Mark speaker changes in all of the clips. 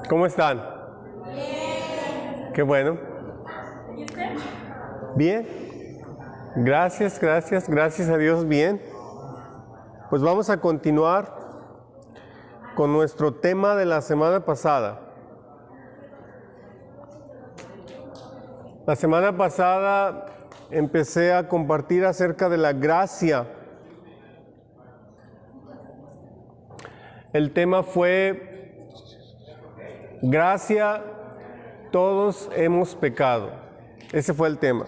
Speaker 1: ¿Cómo están? Qué bueno. Bien. Gracias a Dios, bien. Pues vamos a continuar con nuestro tema de la semana pasada. La semana pasada empecé a compartir acerca de la gracia. El tema fue gracia, todos hemos pecado. Ese fue el tema.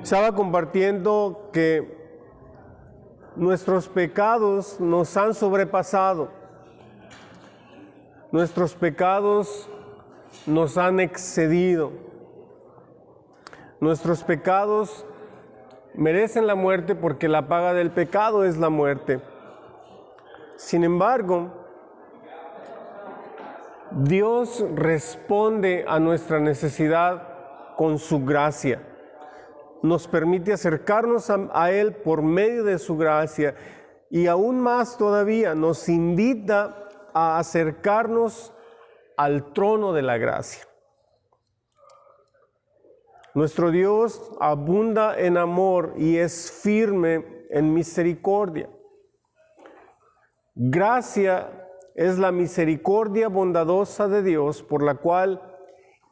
Speaker 1: Estaba compartiendo que nuestros pecados nos han sobrepasado. Nuestros pecados nos han excedido. Nuestros pecados merecen la muerte porque la paga del pecado es la muerte. Sin embargo, Dios responde a nuestra necesidad con su gracia. Nos permite acercarnos a Él por medio de su gracia y aún más todavía nos invita a acercarnos al trono de la gracia. Nuestro Dios abunda en amor y es firme en misericordia. Gracia es la misericordia bondadosa de Dios por la cual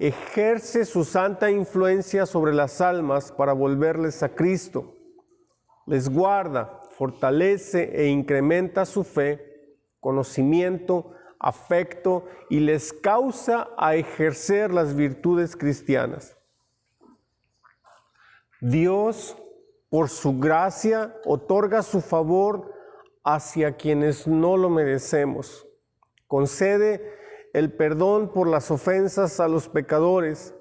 Speaker 1: ejerce su santa influencia sobre las almas para volverles a Cristo. Les guarda, fortalece e incrementa su fe, conocimiento, afecto y les causa a ejercer las virtudes cristianas. Dios, por su gracia, otorga su favor hacia quienes no lo merecemos. Concede el perdón por las ofensas a los pecadores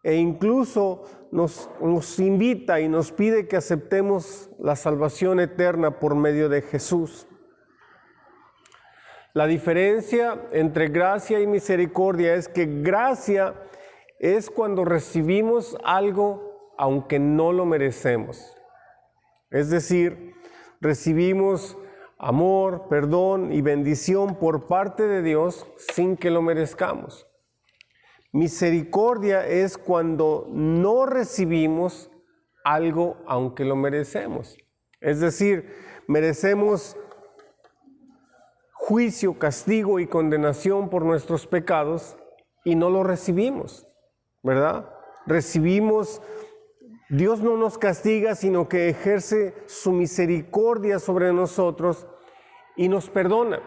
Speaker 1: e incluso nos invita y nos pide que aceptemos la salvación eterna por medio de Jesús. La diferencia entre gracia y misericordia es que gracia es cuando recibimos algo aunque no lo merecemos. Es decir, recibimos amor, perdón y bendición por parte de Dios sin que lo merezcamos. Misericordia es cuando no recibimos algo aunque lo merecemos. Es decir, merecemos juicio, castigo y condenación por nuestros pecados y no lo recibimos, ¿verdad? Dios no nos castiga, sino que ejerce su misericordia sobre nosotros y nos perdona.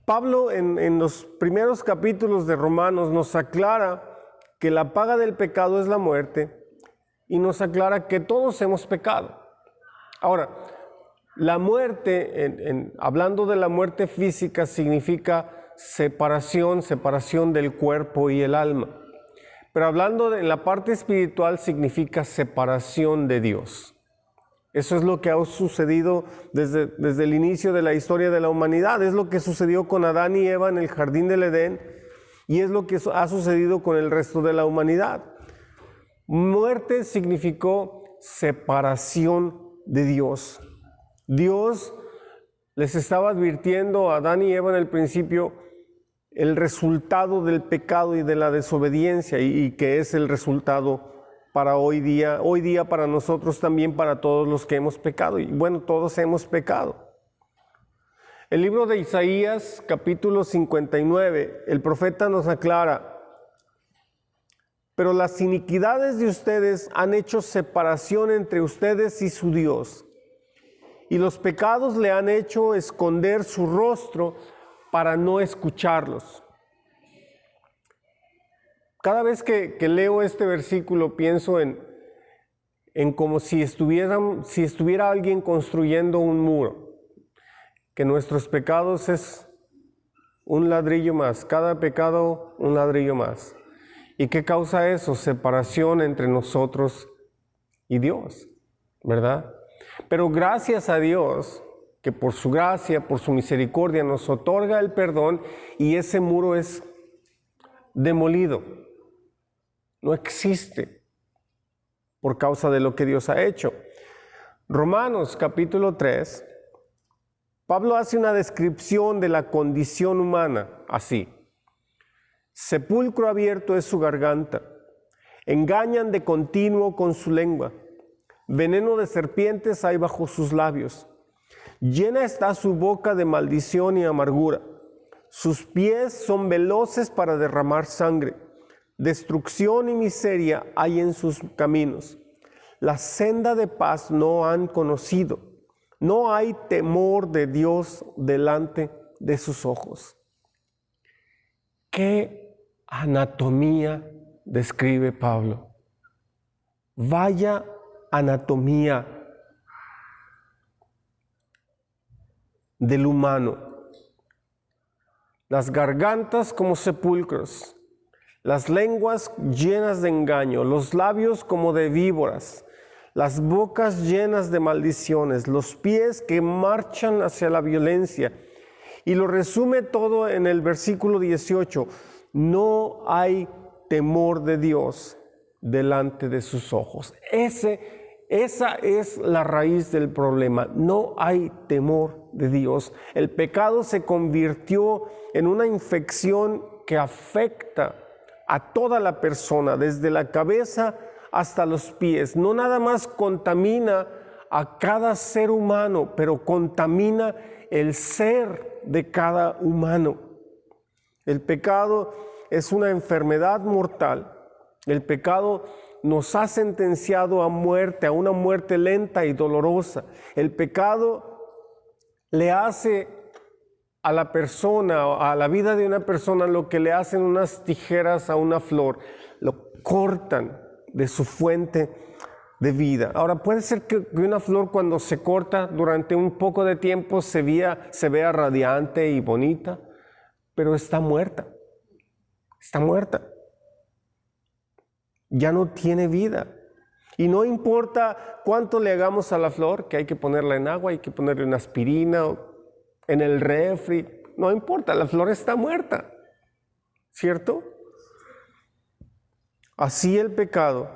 Speaker 1: Pablo en los primeros capítulos de Romanos nos aclara que la paga del pecado es la muerte y nos aclara que todos hemos pecado. Ahora, la muerte, hablando de la muerte física, significa separación del cuerpo y el alma. Pero hablando de la parte espiritual, significa separación de Dios. Eso es lo que ha sucedido desde el inicio de la historia de la humanidad. Es lo que sucedió con Adán y Eva en el jardín del Edén y es lo que ha sucedido con el resto de la humanidad. Muerte significó separación de Dios. Dios les estaba advirtiendo a Adán y Eva en el principio el resultado del pecado y de la desobediencia y que es el resultado para hoy día para nosotros también, para todos los que hemos pecado. Y bueno, todos hemos pecado. El libro de Isaías, capítulo 59, el profeta nos aclara: pero las iniquidades de ustedes han hecho separación entre ustedes y su Dios, y los pecados le han hecho esconder su rostro para no escucharlos. Cada vez que leo este versículo pienso en como si estuviera alguien construyendo un muro, que nuestros pecados es un ladrillo más, cada pecado un ladrillo más. ¿Y qué causa eso? Separación entre nosotros y Dios, ¿verdad? Pero gracias a Dios, que por su gracia, por su misericordia nos otorga el perdón y ese muro es demolido. No existe. por causa de lo que Dios ha hecho. Romanos capítulo 3, Pablo hace una descripción de la condición humana así. Sepulcro abierto es su garganta, engañan de continuo con su lengua, veneno de serpientes hay bajo sus labios. Llena está su boca de maldición y amargura, sus pies son veloces para derramar sangre, destrucción y miseria hay en sus caminos. La senda de paz no han conocido, no hay temor de Dios delante de sus ojos. ¿Qué anatomía describe Pablo? Vaya anatomía del humano. Las gargantas como sepulcros, las lenguas llenas de engaño, los labios como de víboras, las bocas llenas de maldiciones, los pies que marchan hacia la violencia. Y lo resume todo en el versículo 18. No hay temor de Dios delante de sus ojos. Esa es la raíz del problema. No hay temor de Dios. El pecado se convirtió en una infección que afecta a toda la persona, desde la cabeza hasta los pies. No nada más contamina a cada ser humano, pero contamina el ser de cada humano. El pecado es una enfermedad mortal. El pecado nos ha sentenciado a muerte, a una muerte lenta y dolorosa. El pecado le hace a la persona, a la vida de una persona, lo que le hacen unas tijeras a una flor. Lo cortan de su fuente de vida. Ahora, puede ser que una flor cuando se corta durante un poco de tiempo se vea radiante y bonita, pero está muerta. Está muerta. Ya no tiene vida. Y no importa cuánto le hagamos a la flor, que hay que ponerla en agua, hay que ponerle una aspirina, en el refri, no importa, la flor está muerta, ¿cierto? Así el pecado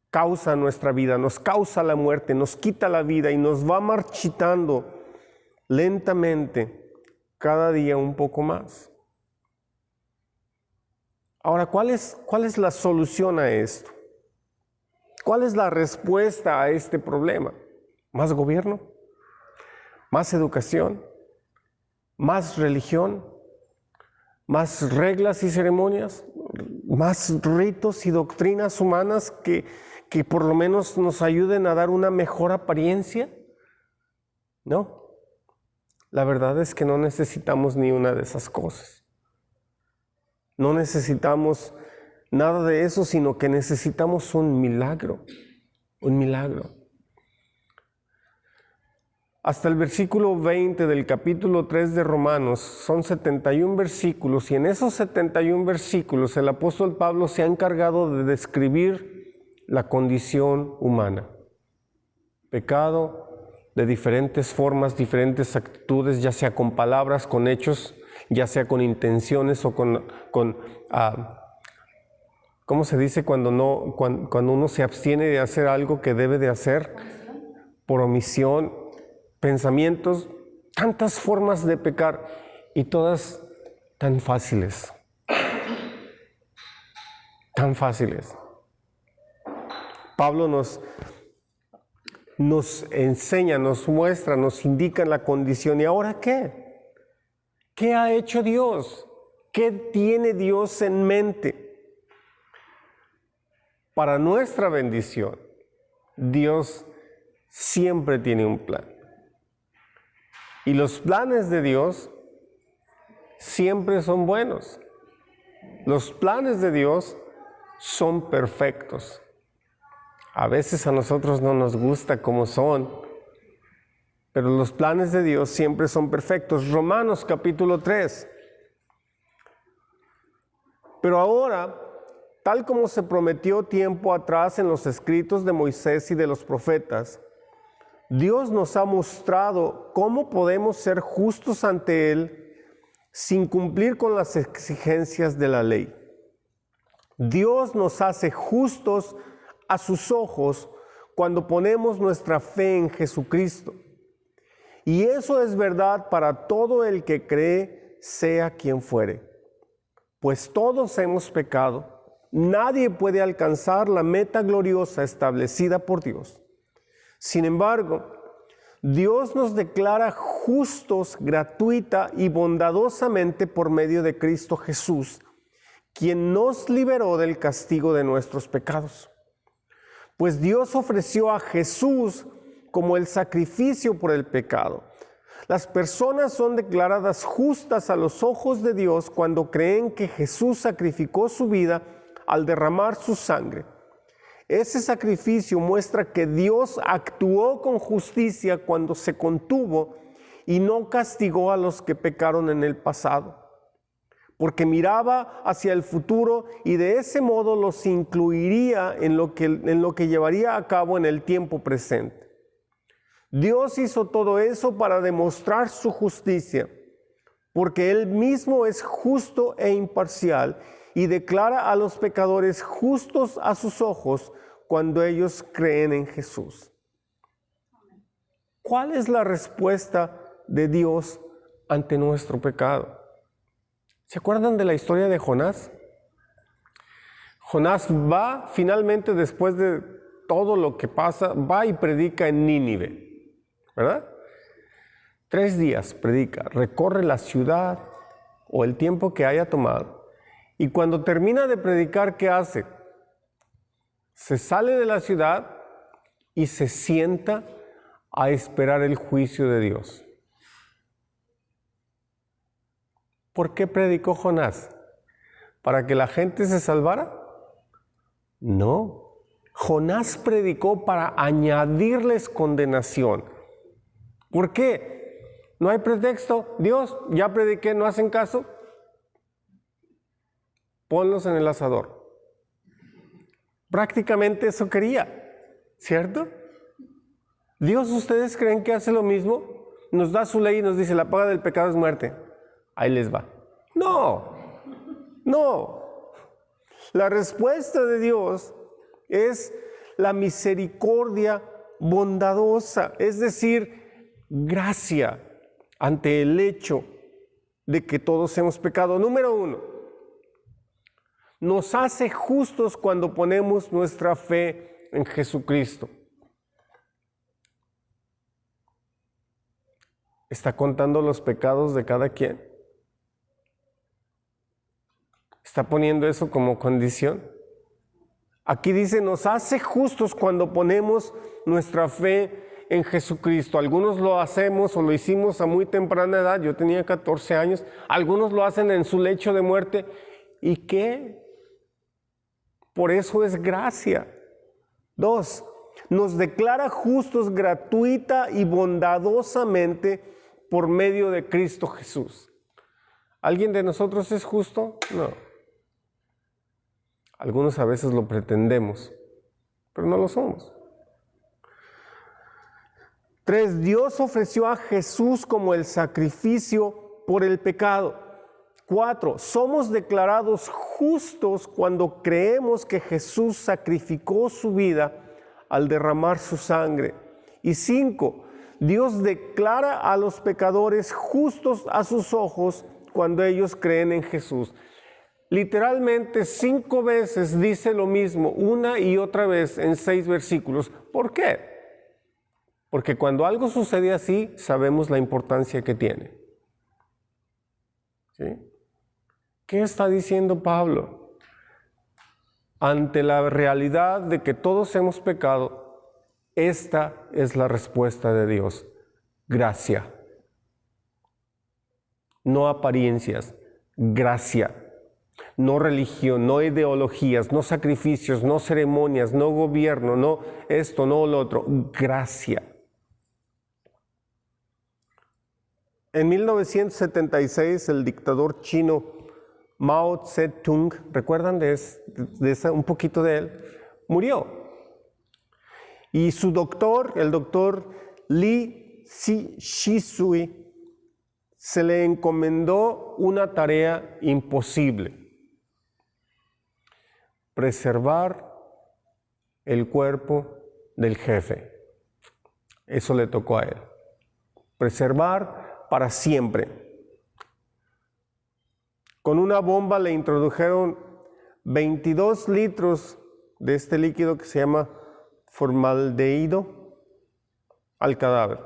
Speaker 1: causa nuestra vida, nos causa la muerte, nos quita la vida y nos va marchitando lentamente cada día un poco más. Ahora, ¿cuál es la solución a esto? ¿Cuál es la respuesta a este problema? ¿Más gobierno? ¿Más educación? ¿Más religión? ¿Más reglas y ceremonias? ¿Más ritos y doctrinas humanas que por lo menos nos ayuden a dar una mejor apariencia? No. La verdad es que no necesitamos ni una de esas cosas. No necesitamos nada de eso, sino que necesitamos un milagro. Un milagro. Hasta el versículo 20 del capítulo 3 de Romanos son 71 versículos y en esos 71 versículos el apóstol Pablo se ha encargado de describir la condición humana. Pecado de diferentes formas, diferentes actitudes, ya sea con palabras, con hechos, ya sea con intenciones o con ¿cómo se dice cuando uno se abstiene de hacer algo que debe de hacer? Por omisión. Pensamientos, tantas formas de pecar y todas tan fáciles. Tan fáciles. Pablo nos enseña, nos muestra, nos indica la condición. ¿Y ahora qué? ¿Qué ha hecho Dios? ¿Qué tiene Dios en mente? Para nuestra bendición, Dios siempre tiene un plan. Y los planes de Dios siempre son buenos. Los planes de Dios son perfectos. A veces a nosotros no nos gusta como son, pero los planes de Dios siempre son perfectos. Romanos capítulo 3. Pero ahora, tal como se prometió tiempo atrás en los escritos de Moisés y de los profetas, Dios nos ha mostrado cómo podemos ser justos ante Él sin cumplir con las exigencias de la ley. Dios nos hace justos a sus ojos cuando ponemos nuestra fe en Jesucristo. Y eso es verdad para todo el que cree, sea quien fuere. Pues todos hemos pecado. Nadie puede alcanzar la meta gloriosa establecida por Dios. Sin embargo, Dios nos declara justos gratuita y bondadosamente por medio de Cristo Jesús, quien nos liberó del castigo de nuestros pecados. Pues Dios ofreció a Jesús como el sacrificio por el pecado. Las personas son declaradas justas a los ojos de Dios cuando creen que Jesús sacrificó su vida al derramar su sangre. Ese sacrificio muestra que Dios actuó con justicia cuando se contuvo y no castigó a los que pecaron en el pasado, porque miraba hacia el futuro y de ese modo los incluiría en lo que llevaría a cabo en el tiempo presente. Dios hizo todo eso para demostrar su justicia, porque Él mismo es justo e imparcial y declara a los pecadores justos a sus ojos cuando ellos creen en Jesús. ¿Cuál es la respuesta de Dios ante nuestro pecado? ¿Se acuerdan de la historia de Jonás? Jonás va finalmente, después de todo lo que pasa, va y predica en Nínive, ¿verdad? 3 días predica, recorre la ciudad o el tiempo que haya tomado. Y cuando termina de predicar, ¿qué hace? Se sale de la ciudad y se sienta a esperar el juicio de Dios. ¿Por qué predicó Jonás? ¿Para que la gente se salvara? No. Jonás predicó para añadirles condenación. ¿Por qué? No hay pretexto. Dios, ya prediqué, ¿no hacen caso? Ponlos en el asador. Prácticamente eso quería, ¿cierto? Dios, ¿ustedes creen que hace lo mismo? Nos da su ley y nos dice, la paga del pecado es muerte. Ahí les va. No. La respuesta de Dios es la misericordia bondadosa, es decir, gracia ante el hecho de que todos hemos pecado. Número 1. Nos hace justos cuando ponemos nuestra fe en Jesucristo. ¿Está contando los pecados de cada quien? ¿Está poniendo eso como condición? Aquí dice, nos hace justos cuando ponemos nuestra fe en Jesucristo. Algunos lo hacemos o lo hicimos a muy temprana edad. Yo tenía 14 años. Algunos lo hacen en su lecho de muerte. ¿Y qué? Por eso es gracia. 2, nos declara justos gratuita y bondadosamente por medio de Cristo Jesús. ¿Alguien de nosotros es justo? No. Algunos a veces lo pretendemos, pero no lo somos. 3, Dios ofreció a Jesús como el sacrificio por el pecado. 4, somos declarados justos cuando creemos que Jesús sacrificó su vida al derramar su sangre. Y 5, Dios declara a los pecadores justos a sus ojos cuando ellos creen en Jesús. Literalmente 5 veces dice lo mismo, una y otra vez en 6 versículos. ¿Por qué? Porque cuando algo sucede así, sabemos la importancia que tiene. ¿Sí? ¿Qué está diciendo Pablo? Ante la realidad de que todos hemos pecado, esta es la respuesta de Dios. Gracia. No apariencias, gracia. No religión, no ideologías, no sacrificios, no ceremonias, no gobierno, no esto, no lo otro. Gracia. En 1976, el dictador chino Mao Zedong, ¿recuerdan un poquito de él? Murió. Y su doctor, el doctor Li Shisui, se le encomendó una tarea imposible. preservar el cuerpo del jefe. Eso le tocó a él. Preservar para siempre. Con una bomba le introdujeron 22 litros de este líquido que se llama formaldehído al cadáver.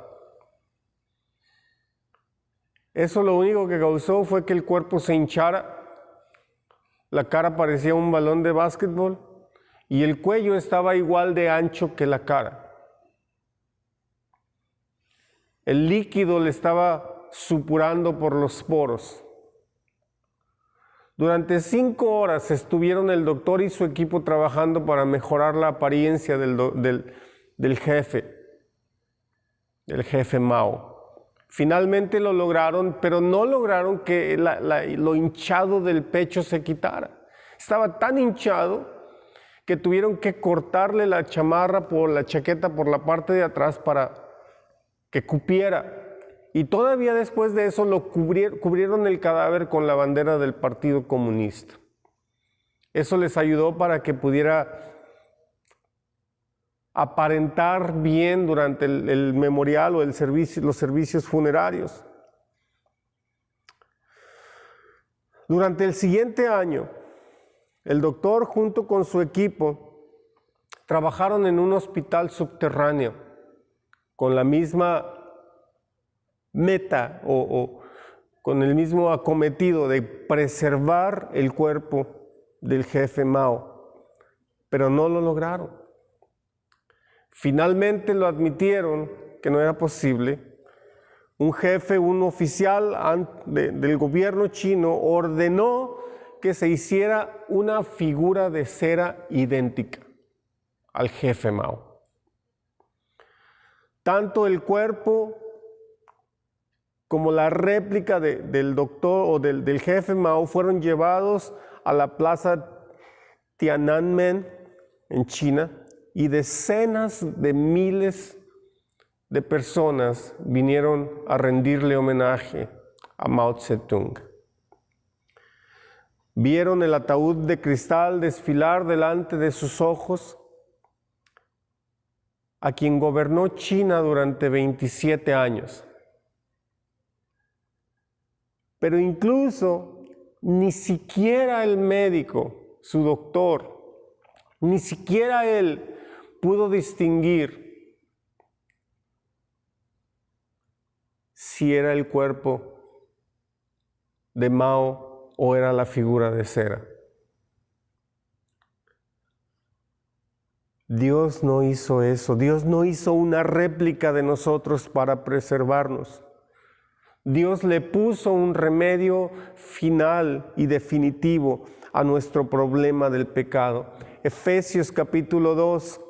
Speaker 1: Eso lo único que causó fue que el cuerpo se hinchara, la cara parecía un balón de básquetbol y el cuello estaba igual de ancho que la cara. El líquido le estaba supurando por los poros. Durante 5 horas estuvieron el doctor y su equipo trabajando para mejorar la apariencia del jefe Mao. Finalmente lo lograron, pero no lograron que lo hinchado del pecho se quitara. Estaba tan hinchado que tuvieron que cortarle la chaqueta por la parte de atrás para que cupiera. Y todavía después de eso lo cubrieron el cadáver con la bandera del Partido Comunista. Eso les ayudó para que pudiera aparentar bien durante el memorial o los servicios funerarios. Durante el siguiente año, el doctor junto con su equipo trabajaron en un hospital subterráneo con la misma meta o con el mismo acometido de preservar el cuerpo del jefe Mao, pero no lo lograron. Finalmente lo admitieron que no era posible. Un oficial del gobierno chino ordenó que se hiciera una figura de cera idéntica al jefe Mao. Tanto el cuerpo como la réplica del doctor o del jefe Mao fueron llevados a la plaza Tiananmen en China y decenas de miles de personas vinieron a rendirle homenaje a Mao Zedong. Vieron el ataúd de cristal desfilar delante de sus ojos a quien gobernó China durante 27 años. Pero incluso ni siquiera el médico, su doctor, ni siquiera él pudo distinguir si era el cuerpo de Mao o era la figura de cera. Dios no hizo eso. Dios no hizo una réplica de nosotros para preservarnos. Dios le puso un remedio final y definitivo a nuestro problema del pecado. Efesios capítulo 2.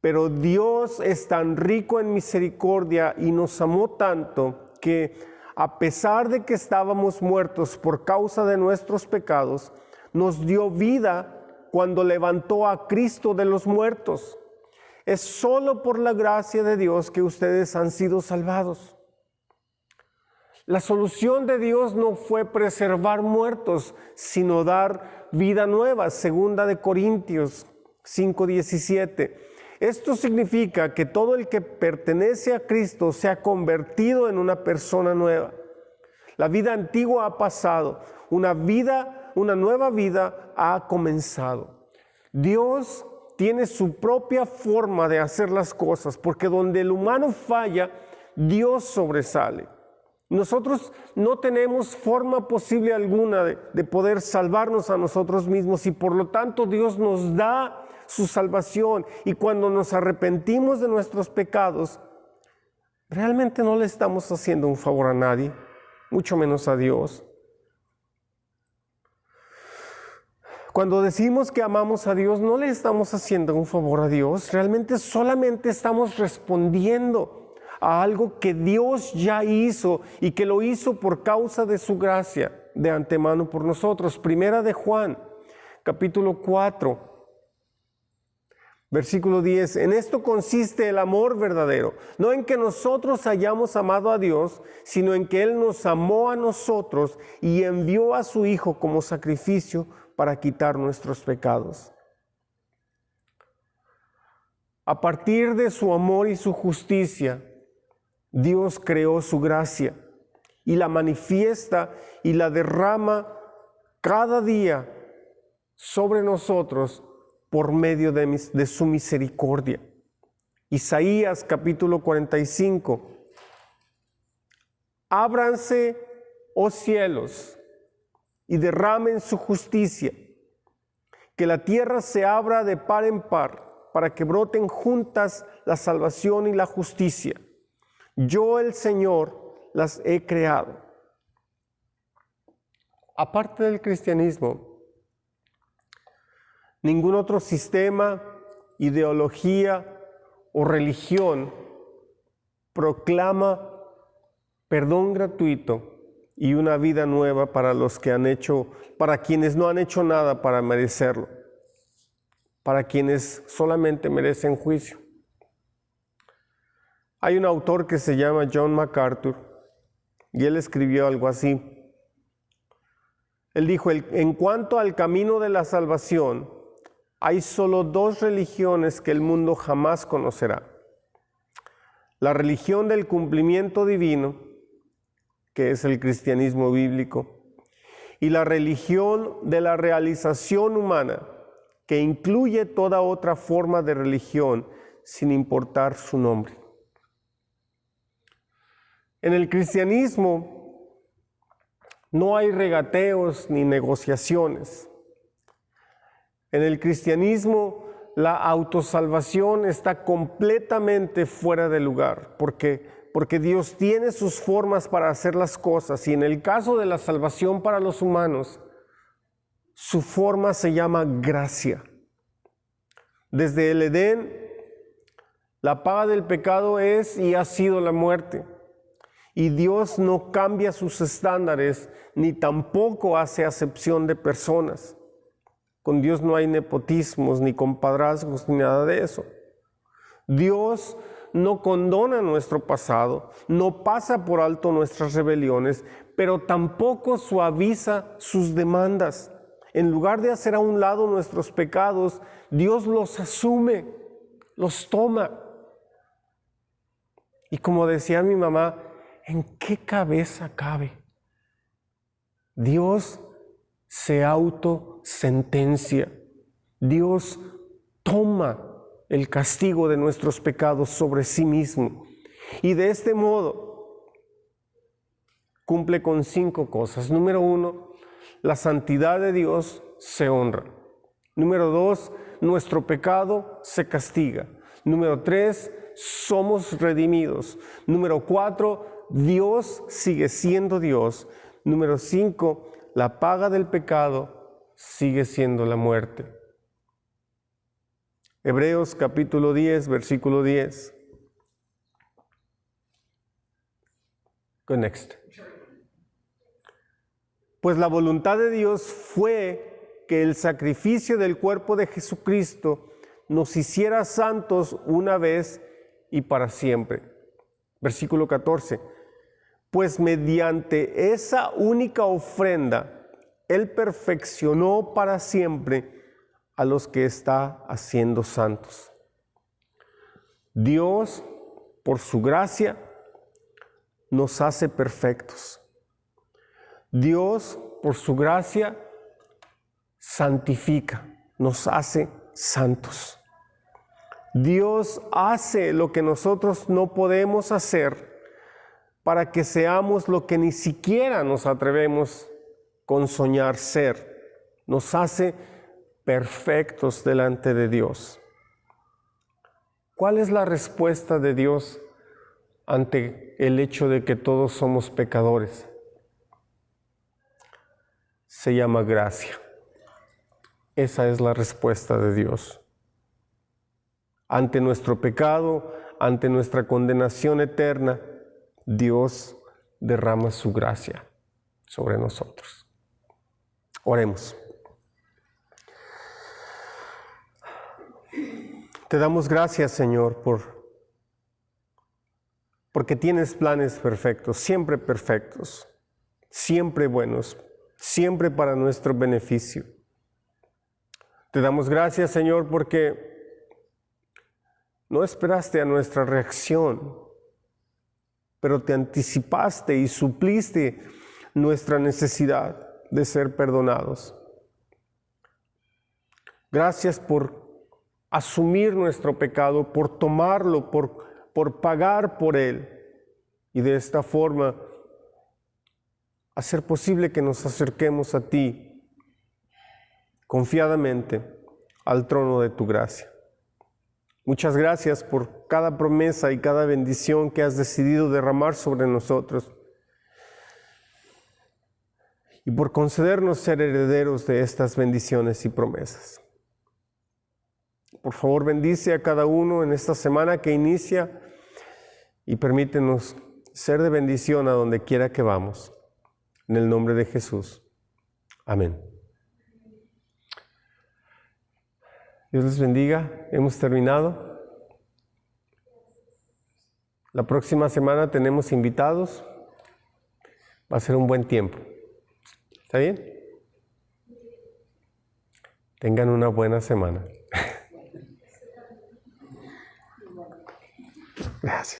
Speaker 1: Pero Dios es tan rico en misericordia y nos amó tanto que, a pesar de que estábamos muertos por causa de nuestros pecados, nos dio vida cuando levantó a Cristo de los muertos. Es solo por la gracia de Dios que ustedes han sido salvados. La solución de Dios no fue preservar muertos, sino dar vida nueva. 2 Corintios 5:17. Esto significa que todo el que pertenece a Cristo se ha convertido en una persona nueva. La vida antigua ha pasado, una nueva vida ha comenzado. Dios tiene su propia forma de hacer las cosas, porque donde el humano falla, Dios sobresale. Nosotros no tenemos forma posible alguna de poder salvarnos a nosotros mismos y por lo tanto Dios nos da su salvación, y cuando nos arrepentimos de nuestros pecados, realmente no le estamos haciendo un favor a nadie, mucho menos a Dios. Cuando decimos que amamos a Dios, no le estamos haciendo un favor a Dios, realmente solamente estamos respondiendo a algo que Dios ya hizo y que lo hizo por causa de su gracia de antemano por nosotros. Primera de Juan, capítulo 4. Versículo 10, en esto consiste el amor verdadero, no en que nosotros hayamos amado a Dios, sino en que Él nos amó a nosotros y envió a su Hijo como sacrificio para quitar nuestros pecados. A partir de su amor y su justicia, Dios creó su gracia y la manifiesta y la derrama cada día sobre nosotros por medio de su misericordia. Isaías capítulo 45. Ábranse, oh cielos, y derramen su justicia, que la tierra se abra de par en par, para que broten juntas la salvación y la justicia. Yo, el Señor, las he creado. Aparte del cristianismo, ningún otro sistema, ideología o religión proclama perdón gratuito y una vida nueva para para quienes no han hecho nada para merecerlo, para quienes solamente merecen juicio. Hay un autor que se llama John MacArthur y él escribió algo así. Él dijo: en cuanto al camino de la salvación, hay solo dos religiones que el mundo jamás conocerá. La religión del cumplimiento divino, que es el cristianismo bíblico, y la religión de la realización humana, que incluye toda otra forma de religión sin importar su nombre. En el cristianismo no hay regateos ni negociaciones. En el cristianismo la autosalvación está completamente fuera de lugar, porque Dios tiene sus formas para hacer las cosas, y en el caso de la salvación para los humanos, su forma se llama gracia. Desde el Edén, la paga del pecado es y ha sido la muerte. Y Dios no cambia sus estándares, ni tampoco hace acepción de personas. Con Dios no hay nepotismos, ni compadrazgos, ni nada de eso. Dios no condona nuestro pasado, no pasa por alto nuestras rebeliones, pero tampoco suaviza sus demandas. En lugar de hacer a un lado nuestros pecados, Dios los asume, los toma. Y como decía mi mamá, ¿en qué cabeza cabe? Dios se autosentencia. Dios toma el castigo de nuestros pecados sobre sí mismo. Y de este modo cumple con 5 cosas. Número 1, la santidad de Dios se honra. Número 2, nuestro pecado se castiga. Número 3, somos redimidos. Número 4, Dios sigue siendo Dios. Número 5, la paga del pecado sigue siendo la muerte. Hebreos capítulo 10, versículo 10. Go next. Pues la voluntad de Dios fue que el sacrificio del cuerpo de Jesucristo nos hiciera santos una vez y para siempre. Versículo 14. Pues mediante esa única ofrenda, Él perfeccionó para siempre a los que está haciendo santos. Dios, por su gracia, nos hace perfectos. Dios, por su gracia, santifica, nos hace santos. Dios hace lo que nosotros no podemos hacer para que seamos lo que ni siquiera nos atrevemos con soñar ser. Nos hace perfectos delante de Dios. ¿Cuál es la respuesta de Dios ante el hecho de que todos somos pecadores? Se llama gracia. Esa es la respuesta de Dios. Ante nuestro pecado, ante nuestra condenación eterna, Dios derrama su gracia sobre nosotros. Oremos. Te damos gracias, Señor, porque tienes planes perfectos, siempre buenos, siempre para nuestro beneficio. Te damos gracias, Señor, porque No esperaste a nuestra reacción, pero te anticipaste y supliste nuestra necesidad de ser perdonados. Gracias por asumir nuestro pecado, por tomarlo, por pagar por él, y de esta forma hacer posible que nos acerquemos a ti confiadamente al trono de tu gracia. Muchas gracias por cada promesa y cada bendición que has decidido derramar sobre nosotros y por concedernos ser herederos de estas bendiciones y promesas. Por favor, bendice a cada uno en esta semana que inicia y permítenos ser de bendición a donde quiera que vamos. En el nombre de Jesús. Amén. Dios les bendiga. Hemos terminado. La próxima semana tenemos invitados. Va a ser un buen tiempo. ¿Está bien? Tengan una buena semana. Gracias.